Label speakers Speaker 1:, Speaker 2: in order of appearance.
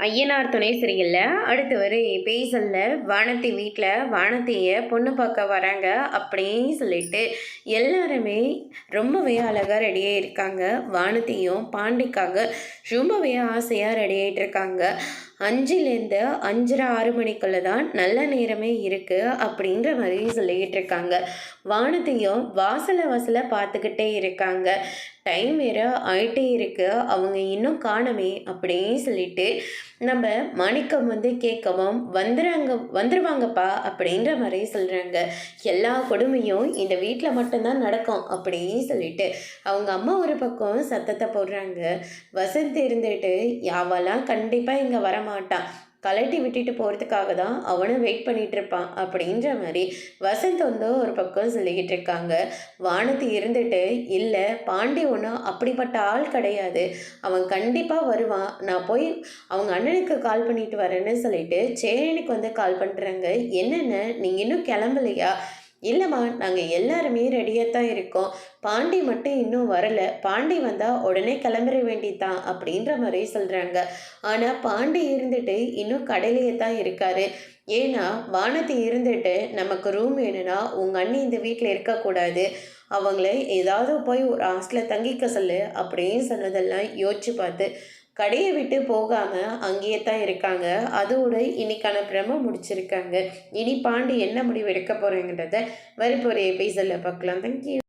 Speaker 1: ஐயனார் துணை சரியில்ல. அடுத்து ஒரு எபிசோட்ல வானதி வீட்டில் வானதியை பொண்ணு பார்க்க வராங்க அப்படின்னு சொல்லிட்டு எல்லாருமே ரொம்பவே அழகாக ரெடியாக இருக்காங்க. வானதியும் பாண்டிக்காக ரொம்பவே ஆசையாக ரெடி ஆகிட்டு இருக்காங்க. 5லேருந்து 5:30 6 மணிக்குள்ளே தான் நல்ல நேரமே இருக்குது அப்படின்ற மாதிரி சொல்லிக்கிட்டு இருக்காங்க. வானதியும் வாசலை பார்த்துக்கிட்டே இருக்காங்க. டைம் வேறு ஆகிட்டே இருக்கு, அவங்க இன்னும் காணமே அப்படின்னு சொல்லிட்டு நம்ம மாணிக்கம் கேட்கவும் வந்துருவாங்கப்பா அப்படின்ற மாதிரி சொல்கிறாங்க. எல்லா கொடுமையும் இந்த வீட்டில் மட்டும்தான் நடக்கும் அப்படின்னு சொல்லிட்டு அவங்க அம்மா ஒரு பக்கம் சத்தத்தை போடுறாங்க. வசந்த் இருந்துட்டு யாவெல்லாம் கண்டிப்பாக இங்கே வரமாட்டான், கலட்டி விட்டுட்டு போகிறதுக்காக தான் அவனும் வெயிட் பண்ணிகிட்டு இருப்பான் அப்படின்ற மாதிரி வசந்த் ஒரு பக்கம் சொல்லிக்கிட்டு இருக்காங்க. வானதி இருந்துட்டு இல்லை பாண்டி ஒன்றும் அப்படிப்பட்ட ஆள் கிடையாது, அவன் கண்டிப்பாக வருவான், நான் போய் அவங்க அண்ணனுக்கு கால் பண்ணிட்டு வரேன்னு சொல்லிட்டு சேரனுக்கு கால் பண்ணுறாங்க. என்னென்ன நீங்கள் இன்னும் கிளம்பலையா? இல்லைம்மா, நாங்கள் எல்லாருமே ரெடியாக தான் இருக்கோம், பாண்டி மட்டும் இன்னும் வரலை, பாண்டி வந்தால் உடனே கிளம்பிட வேண்டியதான் அப்படின்ற மாதிரி சொல்கிறாங்க. ஆனால் பாண்டி இருந்துட்டு இன்னும் கடையிலேயே தான் இருக்காரு. ஏன்னா வானதி இருந்துட்டு நமக்கு ரூம் வேணும்னா உங்கள் அண்ணி இந்த வீட்டில் இருக்கக்கூடாது, அவங்கள ஏதாவது போய் ஒரு ஹாஸ்டலில் தங்கிக்க சொல்லு அப்படின்னு சொன்னதெல்லாம் யோசிச்சு பார்த்து கடையை விட்டு போகாமல் அங்கேயே தான் இருக்காங்க. அதோடு இன்னைக்கான பிரம முடிச்சிருக்காங்க. இனி பாண்டி என்ன முடிவு எடுக்க போகிறேங்கிறத வரப்போகிற எபிசோடில் பார்க்கலாம். தேங்க்யூ.